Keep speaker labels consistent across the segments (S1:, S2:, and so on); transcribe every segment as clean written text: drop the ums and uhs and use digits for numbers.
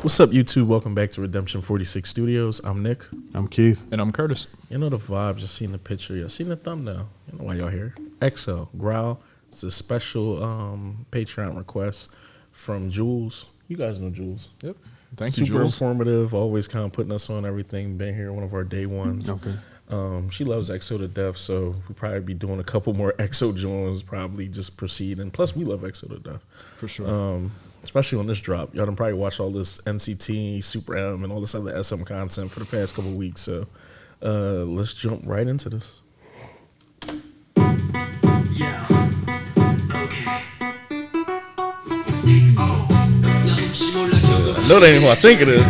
S1: What's up, YouTube? Welcome back to Redemption 46 Studios. I'm Nick.
S2: I'm Keith.
S3: And I'm Curtis.
S1: You know the vibe, just seen the picture, you seen the thumbnail. You know why y'all here. EXO, Growl. It's a special Patreon request from Jules. You guys know Jules.
S3: Yep. Thank you,
S1: Super
S3: Jules.
S1: informative, always kind of putting us on everything. Been here one of our day ones.
S2: Okay.
S1: She loves EXO to death, so we'll probably be doing a couple more EXO joins, probably just proceed. And plus, we love EXO to death.
S3: For sure.
S1: Especially on this drop. Y'all done probably watched all this NCT, Super M, and all this other SM content for the past couple of weeks. So let's jump right into this.
S4: Yeah. Okay.
S1: I know that ain't who I think it is.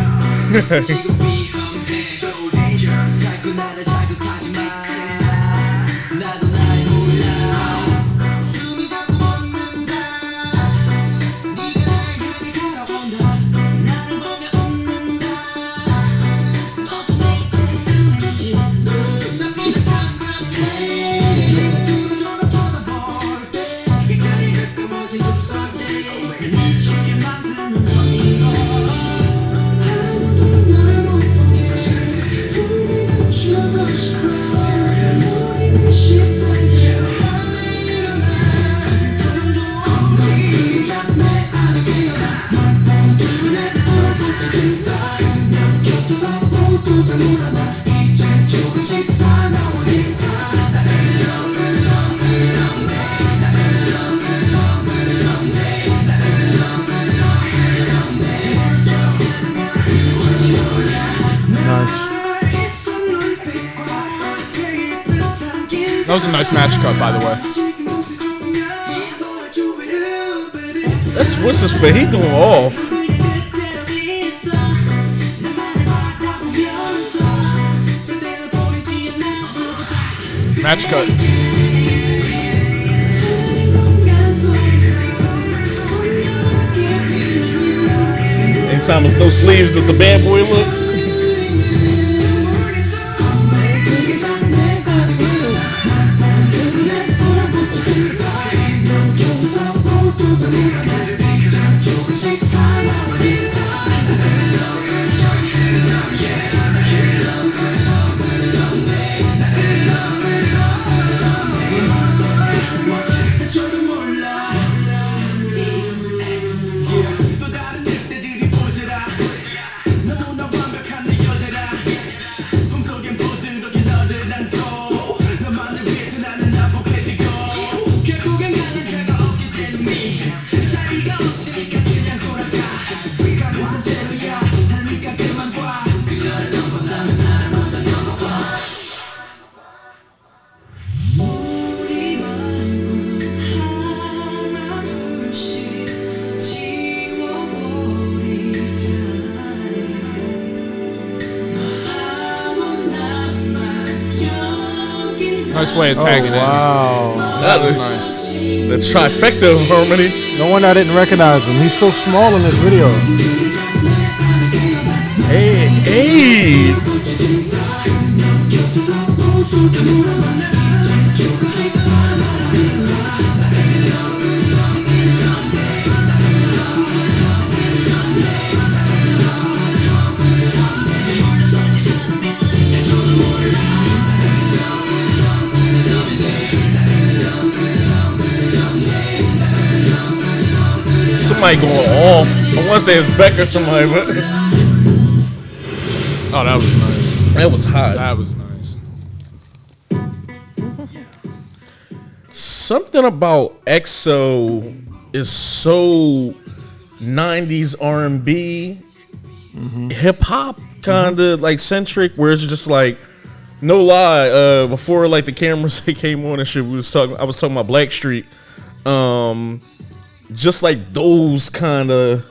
S3: That was a nice match cut, by the way.
S1: What's his face? He going off.
S3: Match cut.
S1: Anytime there's no sleeves, it's the bad boy look.
S3: Nice way of tagging it.
S2: Wow.
S3: That was nice.
S1: The trifecta of harmony.
S2: No wonder I didn't recognize him. He's so small in this video.
S1: Hey. Somebody going off. I want to say it's Beck or somebody, but
S3: Oh, that was nice.
S1: that was hot.
S3: That was nice.
S1: Something about EXO is so 90s R&B, hip hop kind of like centric, where it's just like, no lie, before like the cameras came on and shit, I was talking about Blackstreet. Just like those kind of,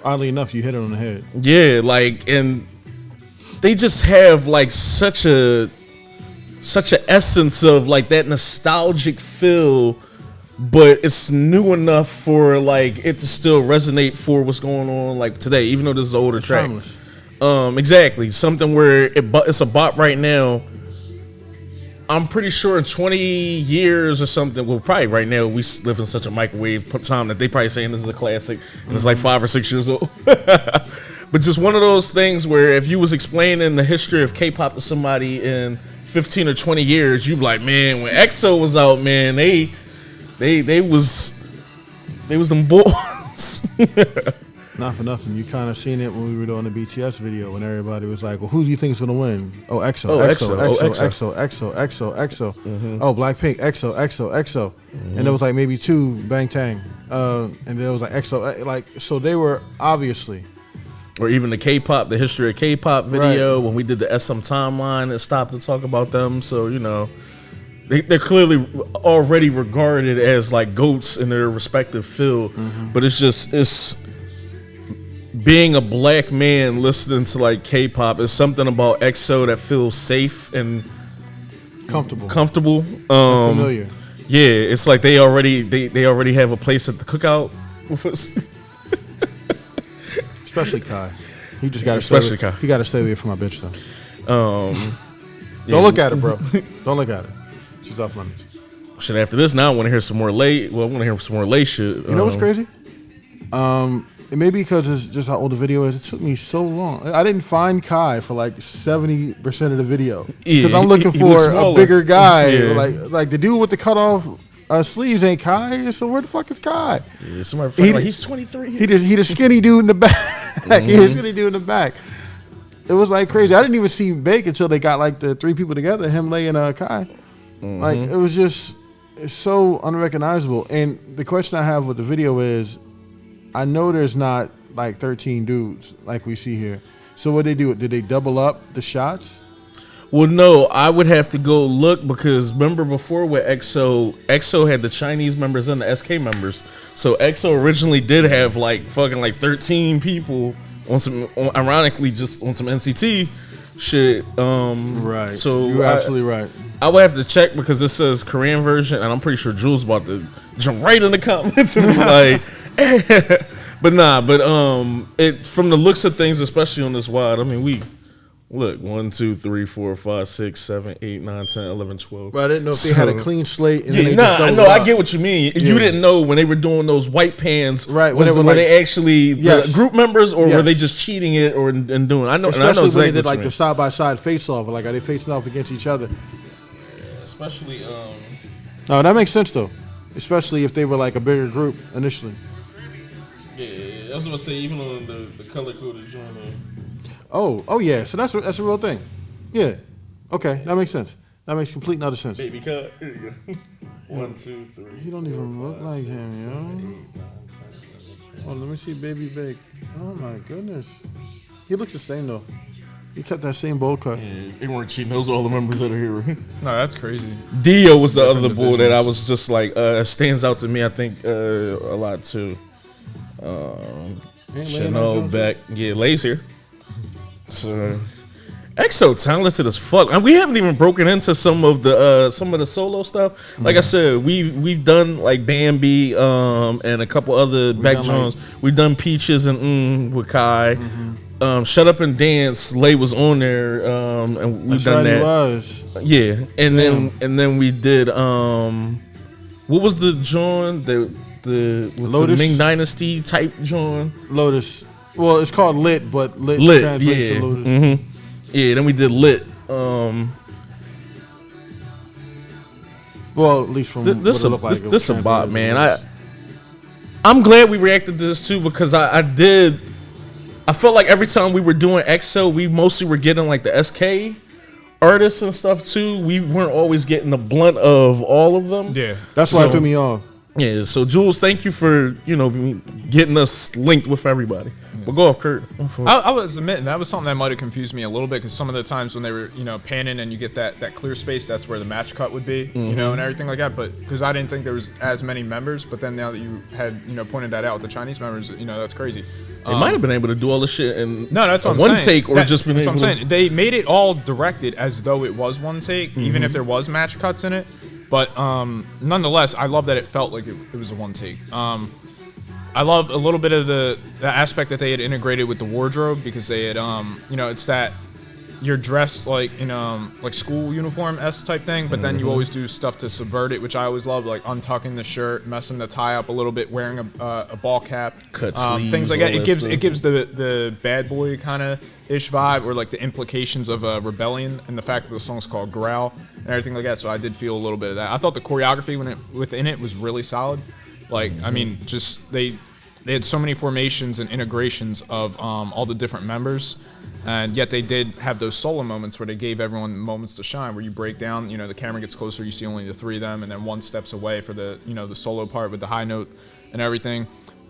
S2: Oddly enough, you hit it on the head.
S1: yeah, like, and they just have like such a essence of like that nostalgic feel, but it's new enough for like it to still resonate for what's going on like today, even though this is an older track.
S2: Timeless.
S1: Exactly, something where it's a bop right now. I'm pretty sure in 20 years or something, well, probably right now, we live in such a microwave time that they probably saying this is a classic, and it's like 5 or 6 years old. But just one of those things where if you was explaining the history of K-pop to somebody in 15 or 20 years, you'd be like, man, when EXO was out, man, they was them boys.
S2: Not for nothing. You kind of seen it when we were doing the BTS video when everybody was like, well, who do you think is going to win? Oh, EXO,
S1: Oh,
S2: EXO,
S1: EXO,
S2: EXO,
S1: oh,
S2: EXO, EXO, EXO, EXO. Oh, Blackpink, EXO, EXO, EXO. And there was like maybe 2 Bang Tang. And then it was like EXO. Like, so they were obviously.
S1: Or even the K-pop, the history of K-pop video, when we did the SM timeline, it stopped to talk about them. So, you know, they're clearly already regarded as like GOATs in their respective field. But it's being a black man listening to like K-pop is something about EXO that feels safe and comfortable.
S2: Familiar.
S1: Yeah, it's like they already have a place at the cookout with us.
S2: Especially Kai. He just got to
S1: Especially Kai.
S2: He got to stay away from my bitch though.
S1: Yeah.
S2: Don't look at her, bro. Don't look at her. She's off limits.
S1: Shit, after this, now I want to hear some more late. Well, I want to hear some more late shit.
S2: You know what's crazy? It may be because it's just how old the video is. It took me so long. I didn't find Kai for like 70% of the video because I'm looking for a bigger guy.
S1: Yeah.
S2: Like the dude with the cut off sleeves ain't Kai. So where the fuck is Kai?
S1: Yeah, somebody like, he's 23.
S2: He the skinny dude in the back. He the skinny dude in the back. It was like crazy. I didn't even see Bake until they got like the 3 people together. Him, Lay, and Kai. Like it was just it's so unrecognizable. And the question I have with the video is, I know there's not like 13 dudes like we see here. So what they do? Did they double up the shots?
S1: Well, no, I would have to go look because remember before with EXO had the Chinese members and the SK members. So EXO originally did have like fucking like 13 people on some, ironically, just on some NCT shit.
S2: Right.
S1: So
S2: you're absolutely right.
S1: I would have to check because it says Korean version, and I'm pretty sure Jules about to jump right in the comments and be like, it from the looks of things, especially on this wide. I mean, we look 1, 2, 3, 4, 5, 6, 7, 8, 9, 10, 11, 12.
S2: But I didn't know if they had a clean slate. And
S1: Yeah,
S2: then they just
S1: I
S2: doubled
S1: know.
S2: up.
S1: I get what you mean.
S2: Yeah.
S1: You didn't know when they were doing those white pans,
S2: Right,
S1: Was
S2: whenever,
S1: were
S2: like,
S1: they actually
S2: yes.
S1: the group members, or were
S2: Yes.
S1: they just cheating it, or and doing? I know.
S2: Especially
S1: and I know exactly
S2: when they did
S1: what
S2: like
S1: you
S2: the
S1: mean.
S2: side by side face off. Like are they facing off against each other?
S1: Especially.
S2: No, that makes sense though. Especially if they were like a bigger group initially.
S1: Yeah, I was gonna say even on the color coded joint.
S2: Oh yeah. So that's a real thing. Yeah. Okay, that makes sense. That makes complete and utter sense.
S1: Baby cut. Here you go. 1, 2, 3.
S2: He don't even look like him, yo. Oh, let me see Baby Bake. Oh my goodness. He looks the same though. He kept that same bowl cut.
S1: Yeah, they weren't cheating. Those are all the members that are here. Right?
S3: No, that's crazy.
S1: Dio was the
S3: Different
S1: other bull that I
S3: divisions.
S1: was just like stands out to me. I think a lot too. Chanel Beck, yeah, Lay's here. So EXO talented as fuck. And we haven't even broken into some of the solo stuff. Like I said, we've done like Bambi and a couple other back
S2: done,
S1: joints. We've done Peaches and with Kai. Shut Up and Dance. Lay was on there, and we've
S2: That's
S1: done
S2: right, he
S1: that.
S2: was.
S1: Yeah, and then we did what was the joint with the
S2: Lotus?
S1: Ming Dynasty type joint?
S2: Lotus. Well, it's called Lit, but Lit translates
S1: yeah.
S2: to Lotus.
S1: Yeah, then we did Lit.
S2: Well, at least from
S1: This
S2: what it looked like.
S1: this a bot, man. I'm glad we reacted to this too because I felt like every time we were doing EXO, we mostly were getting like the SK artists and stuff too. We weren't always getting the blunt of all of them.
S3: Yeah.
S2: That's why it threw me off.
S1: Yeah, so Jules, thank you for getting us linked with everybody. But go off, Kurt.
S3: I was admitting that was something that might have confused me a little bit because some of the times when they were panning and you get that clear space, that's where the match cut would be, and everything like that. But because I didn't think there was as many members, but then now that you had pointed that out with the Chinese members, that's crazy.
S1: They might have been able to do all this shit in
S3: No, that's what I'm
S1: one
S3: saying.
S1: take, or just been
S3: that's
S1: able
S3: what I'm
S1: to.
S3: saying. They made it all directed as though it was one take, even if there was match cuts in it. But nonetheless, I love that it felt like it was a one take. I love a little bit of the aspect that they had integrated with the wardrobe because they had, it's that you're dressed like in like school uniform s type thing, but then you always do stuff to subvert it, which I always love, like untucking the shirt, messing the tie up a little bit, wearing a ball cap,
S1: cut sleeves,
S3: things like that.
S1: all
S3: It
S1: that
S3: gives the bad boy kind of ish vibe, or like the implications of rebellion, and the fact that the song's called Growl and everything like that. So I did feel a little bit of that. I thought the choreography within it was really solid. Like I mean, just they had so many formations and integrations of all the different members. And yet they did have those solo moments where they gave everyone moments to shine, where you break down, the camera gets closer, you see only the three of them, and then one steps away for the, the solo part with the high note and everything.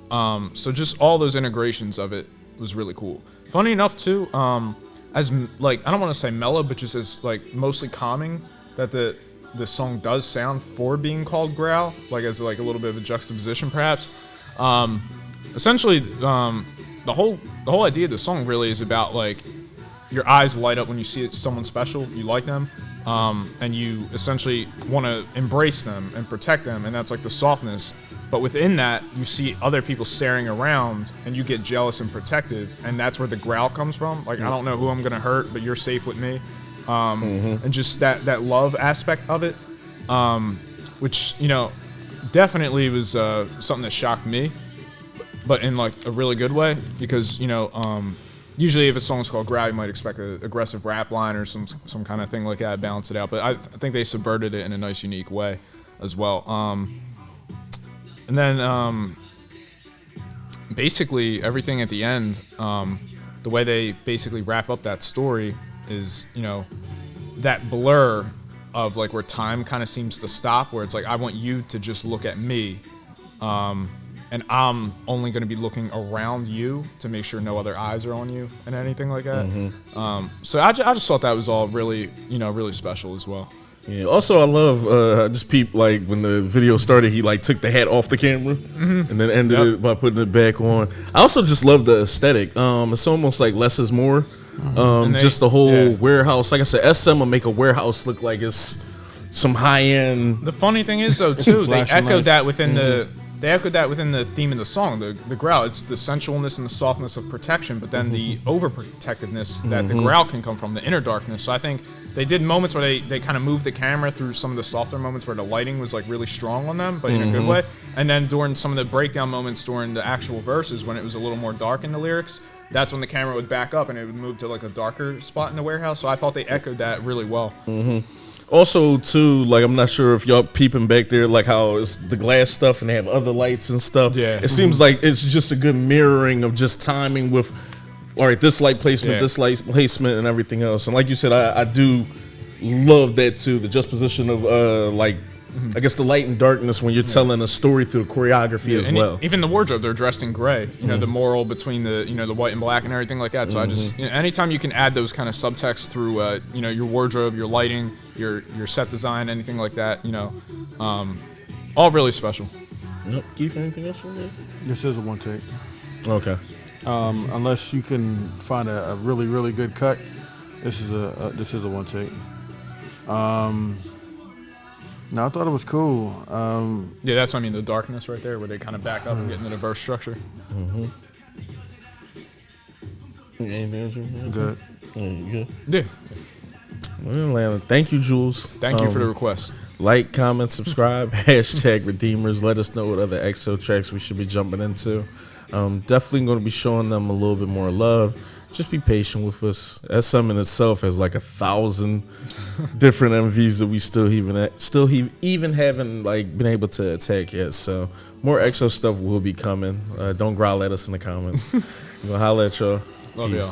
S3: So just all those integrations of it was really cool. Funny enough too, as like, I don't want to say mellow, but just as like mostly calming that the song does sound for being called Growl, like as like a little bit of a juxtaposition perhaps. Essentially, the whole idea of the song really is about like your eyes light up when you see someone special, you like them, and you essentially want to embrace them and protect them, and that's like the softness. But within that, you see other people staring around, and you get jealous and protective, and that's where the growl comes from. Like I don't know who I'm gonna hurt, but you're safe with me, and just that love aspect of it, which definitely was something that shocked me. But in like a really good way, because usually if a song's called Growl, you might expect an aggressive rap line or some kind of thing like that, balance it out. But I think they subverted it in a nice, unique way as well. And then basically everything at the end, the way they basically wrap up that story is that blur of like where time kind of seems to stop, where it's like I want you to just look at me. And I'm only going to be looking around you to make sure no other eyes are on you and anything like that. So I just thought that was all really, really special as well.
S1: Yeah. Also, I love just peep like when the video started, he like took the hat off the camera and then ended it by putting it back on. I also just love the aesthetic. It's almost like less is more. Just the whole warehouse. Like I said, SM will make a warehouse look like it's some high end.
S3: The funny thing is though too, they echoed that within the. They echoed that within the theme of the song, the growl. It's the sensualness and the softness of protection, but then the overprotectiveness that the growl can come from, the inner darkness. So I think they did moments where they kind of moved the camera through some of the softer moments where the lighting was like really strong on them, but in a good way. And then during some of the breakdown moments during the actual verses, when it was a little more dark in the lyrics, that's when the camera would back up and it would move to like a darker spot in the warehouse. So I thought they echoed that really well.
S1: Also, too, like I'm not sure if y'all peeping back there, like how it's the glass stuff and they have other lights and stuff.
S3: Yeah.
S1: It seems like it's just a good mirroring of just timing with, all right, this light placement, this light placement, and everything else. And like you said, I do love that too. The juxtaposition of like, I guess the light and darkness when you're telling a story through the choreography as well.
S3: Even the wardrobe, they're dressed in gray. The moral between the the white and black and everything like that. So I just anytime you can add those kind of subtext through your wardrobe, your lighting, your set design, anything like that, all really special.
S1: Nope. Keith, anything else from there?
S2: This is a one take.
S1: Okay.
S2: Unless you can find a really, really good cut, this is a one take. No, I thought it was cool.
S3: Yeah, that's what I mean, the darkness right there, where they kind of back up and get into the verse structure.
S2: Good.
S3: Yeah.
S1: Well, thank you, Jules.
S3: Thank you for the request.
S1: Like, comment, subscribe, hashtag Redeemers. Let us know what other EXO tracks we should be jumping into. Definitely going to be showing them a little bit more love. Just be patient with us. SM in itself has like 1,000 different MVs that we still even haven't like been able to attack yet. So more EXO stuff will be coming. Don't growl at us in the comments. We'll holler at y'all.
S3: Love y'all.